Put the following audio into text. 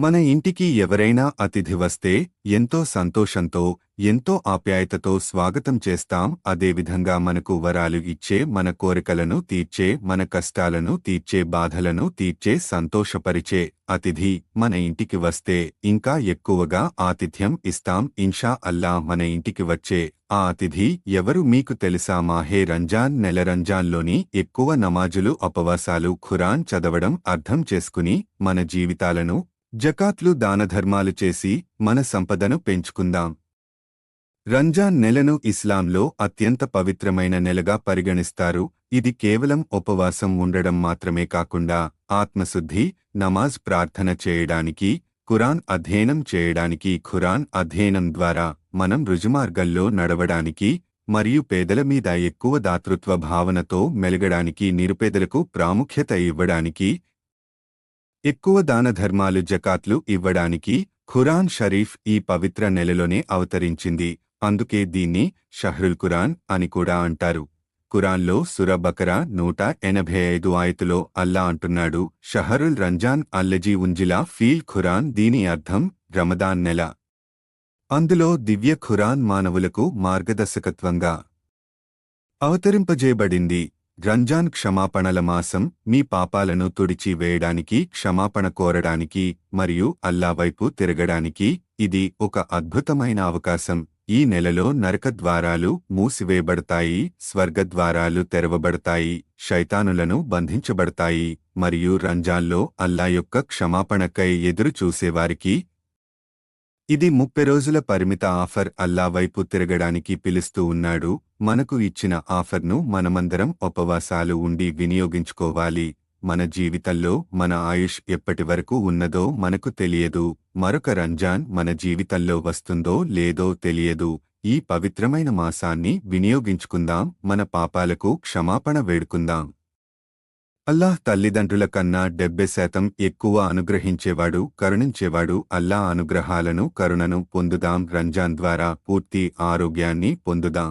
మన ఇంటికి ఎవరైనా అతిథి వస్తే ఎంతో సంతోషంతో ఎంతో ఆప్యాయతతో స్వాగతం చేస్తాం. అదేవిధంగా మనకు వరాలు ఇచ్చే, మన కోరికలను తీర్చే, మన కష్టాలను తీర్చే, బాధలను తీర్చే, సంతోషపరిచే అతిథి మన ఇంటికి వస్తే ఇంకా ఎక్కువగా ఆతిథ్యం ఇస్తాం. ఇన్షా అల్లా మన ఇంటికి వచ్చే ఆ అతిథి ఎవరు మీకు తెలుసా? మాహే రంజాన్ నెల. రంజాన్లోని ఎక్కువ నమాజులు, ఉపవాసాలు, ఖురాన్ చదవడం, అర్థం చేసుకుని మన జీవితాలను జకాత్లు, దానధర్మాలు చేసి మన సంపదను పెంచుకుందాం. రంజాన్ నెలను ఇస్లాంలో అత్యంత పవిత్రమైన నెలగా పరిగణిస్తారు. ఇది కేవలం ఉపవాసం ఉండడం మాత్రమే కాకుండా ఆత్మశుద్ధి, నమాజ్ ప్రార్థన చేయడానికి, ఖురాన్ అధ్యయనం చేయడానికి, ఖురాన్ అధ్యయనం ద్వారా మనం రుజుమార్గంలో నడవడానికి మరియు పేదల మీద ఎక్కువ దాతృత్వ భావనతో మెలగడానికి, నిరుపేదలకు ప్రాముఖ్యత ఇవ్వడానికి, ఎక్కువ దానధర్మాలు, జకాత్లు ఇవ్వడానికి ఖురాన్ షరీఫ్ ఈ పవిత్ర నెలలోనే అవతరించింది. అందుకే దీన్ని షహ్రుల్ ఖురాన్ అని కూడా అంటారు. ఖురాన్లో సూరా బకరా 185 ఆయతులో అల్లా అంటున్నాడు, షహరుల్ రంజాన్ అల్లజీ ఉంజిలా ఫీల్ ఖురాన్. దీని అర్థం రమదాన్ నెల. అందులో దివ్య ఖురాన్ మానవులకు మార్గదర్శకత్వంగా అవతరింపజేయబడింది. రంజాన్ క్షమాపణల మాసం. మీ పాపాలను తుడిచి వేయడానికి, క్షమాపణ కోరడానికి మరియు అల్లా వైపు తిరగడానికి ఇది ఒక అద్భుతమైన అవకాశం. ఈ నెలలో నరక ద్వారాలు మూసివేయబడతాయి, స్వర్గద్వారాలు తెరవబడతాయి, శైతానులను బంధించబడతాయి మరియు రంజాన్లో అల్లా యొక్క క్షమాపణకై ఎదురు చూసేవారికి ఇది 30 రోజుల పరిమిత ఆఫర్. అల్లా వైపు తిరగడానికి పిలుస్తూ ఉన్నాడు. మనకు ఇచ్చిన ఆఫర్ను మనమందరం ఉపవాసాలు ఉండి వినియోగించుకోవాలి. మన జీవితంలో మన ఆయుష్ ఎప్పటివరకు ఉన్నదో మనకు తెలియదు. మరొక రంజాన్ మన జీవితంలో వస్తుందో లేదో తెలియదు. ఈ పవిత్రమైన మాసాన్ని వినియోగించుకుందాం. మన పాపాలకు క్షమాపణ వేడుకుందాం. అల్లాహ్ తల్లిదండ్రుల కన్నా 70% ఎక్కువ అనుగ్రహించేవాడు, కరుణించేవాడు. అల్లాహ్ అనుగ్రహాలను, కరుణను పొందుదాం. రంజాన్ ద్వారా పూర్తి ఆరోగ్యాన్ని పొందుదాం.